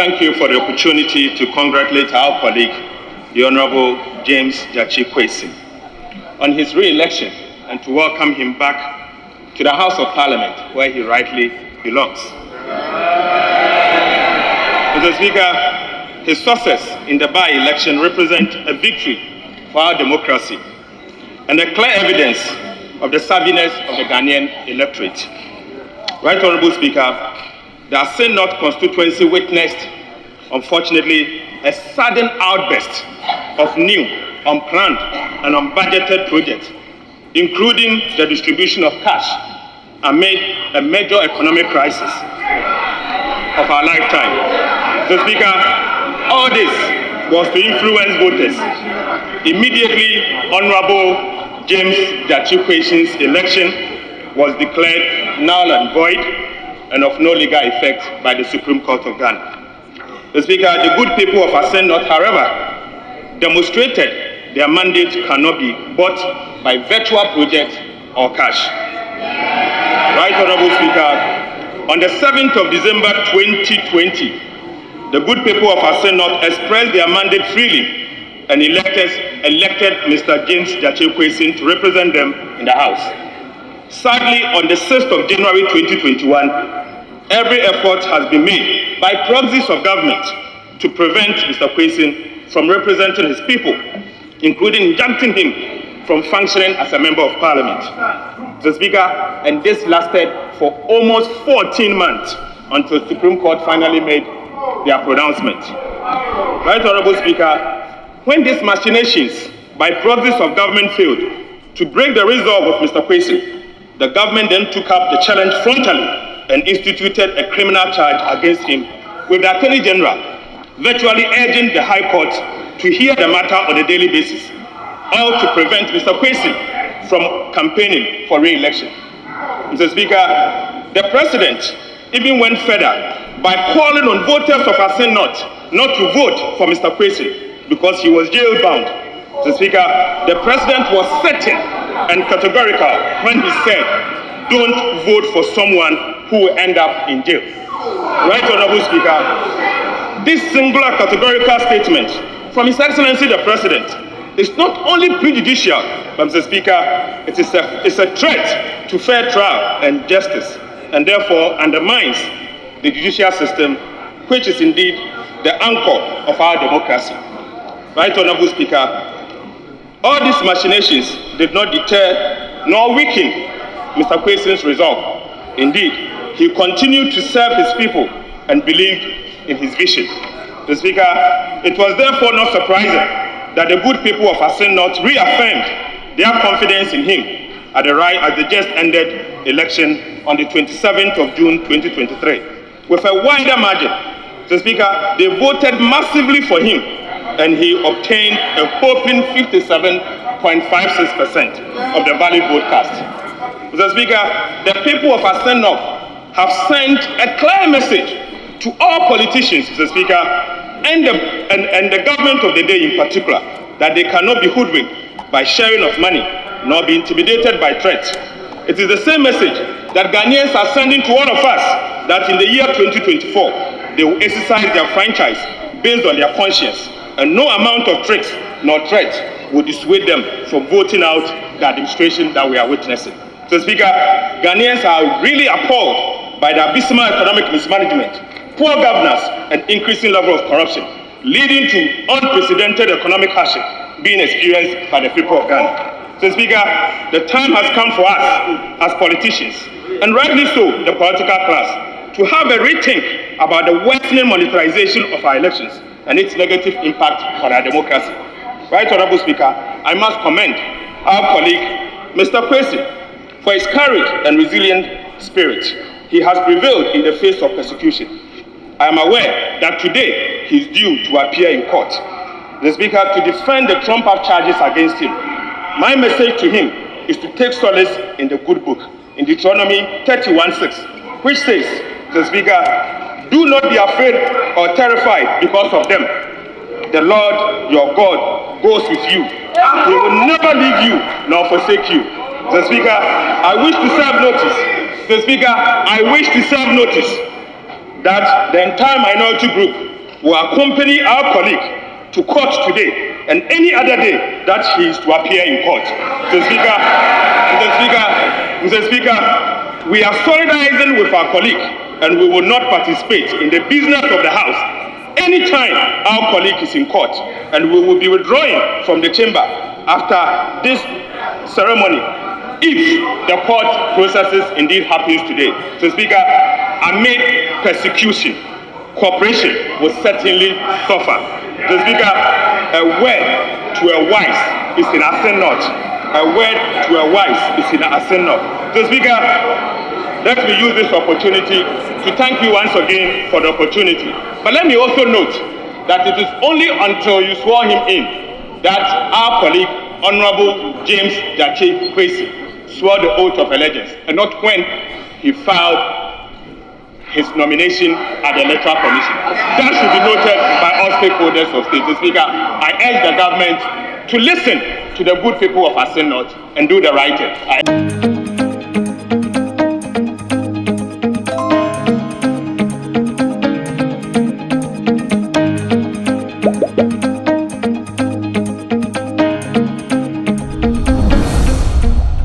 thank you for the opportunity to congratulate our colleague, the Honorable James Quayson, on his re-election and to welcome him back to the House of Parliament, where he rightly belongs. Mr. Speaker, his success in the by-election represents a victory for our democracy and a clear evidence of the savviness of the Ghanaian electorate. Right Honorable Speaker, the Assin North constituency witnessed, unfortunately, a sudden outburst of new, unplanned, and unbudgeted projects, including the distribution of cash amid a major economic crisis of our lifetime. Mr. Speaker, all this was to influence voters. Immediately, Honorable James Quayson's election was declared null and void and of no legal effect by the Supreme Court of Ghana. Mr. Speaker, the good people of Assin North, however, demonstrated their mandate cannot be bought by virtual projects or cash. Right Honorable Speaker, on the 7th of December 2020, the good people of Assin North expressed their mandate freely and elected Mr. James Quayson to represent them in the House. Sadly, on the 6th of January 2021, every effort has been made by proxies of government to prevent Mr. Quayson from representing his people, including injuncting him from functioning as a member of Parliament. Mr. Speaker, and this lasted for almost 14 months until the Supreme Court finally made their pronouncement. Right Honorable Speaker, when these machinations by proxies of government failed to break the resolve of Mr. Quayson, the government then took up the challenge frontally and instituted a criminal charge against him, with the Attorney General virtually urging the High Court to hear the matter on a daily basis, all to prevent Mr. Quayson from campaigning for re-election. Mr. Speaker, the President even went further by calling on voters of Assin North not to vote for Mr. Quayson because he was jail-bound. Mr. Speaker, the President was certain and categorical when he said, "Don't vote for someone who will end up in jail." Right Honorable Speaker, this singular categorical statement from His Excellency the President is not only prejudicial, but Mr. Speaker, it's a threat to fair trial and justice, and therefore undermines the judicial system, which is indeed the anchor of our democracy. Right Honorable Speaker, all these machinations did not deter nor weaken Mr. Quayson's resolve. Indeed, he continued to serve his people and believed in his vision. Mr. Speaker, it was therefore not surprising that the good people of Assin North reaffirmed their confidence in him at the just ended election on the 27th of June 2023. With a wider margin, Mr. Speaker, they voted massively for him, and he obtained a whopping 57.56% of the valid vote cast. Mr. Speaker, the people of Assin North have sent a clear message to all politicians, Mr. Speaker, and the government of the day in particular, that they cannot be hoodwinked by sharing of money, nor be intimidated by threats. It is the same message that Ghanaians are sending to all of us, that in the year 2024, they will exercise their franchise based on their conscience, and no amount of tricks nor threats will dissuade them from voting out the administration that we are witnessing. So, Speaker, Ghanaians are really appalled by the abysmal economic mismanagement, poor governance, and increasing level of corruption, leading to unprecedented economic hardship being experienced by the people of Ghana. So, Speaker, the time has come for us as politicians, and rightly so, the political class, to have a rethink about the worsening monetarization of our elections and its negative impact on our democracy. Right Honorable Speaker, I must commend our colleague, Mr. Quayson, for his courage and resilient spirit. He has prevailed in the face of persecution. I am aware that today he is due to appear in court, the Speaker, to defend the trumped-up charges against him. My message to him is to take solace in the good book, in Deuteronomy 31:6, which says, the Speaker, "Do not be afraid or terrified because of them. The Lord your God goes with you. He will never leave you nor forsake you." The Speaker, I wish to serve notice. The Speaker, I wish to serve notice that the entire minority group will accompany our colleague to court today and any other day that he is to appear in court. Mr. Speaker, we are solidarizing with our colleague and we will not participate in the business of the House anytime our colleague is in court, and we will be withdrawing from the chamber after this ceremony if the court processes indeed happens today. Mr. Speaker, amid persecution, cooperation will certainly suffer. Mr. Speaker, a word to a wise is in assent not. A word to a wise is in assent not. Mr. Speaker, let me use this opportunity to thank you once again for the opportunity. But let me also note that it is only until you swore him in that our colleague, Honorable James Quayson, swore the oath of allegiance, and not when he filed his nomination at the Electoral Commission. That should be noted by all stakeholders of state. Mr. Speaker, I urge the government to listen to the good people of Assent North and do the right thing.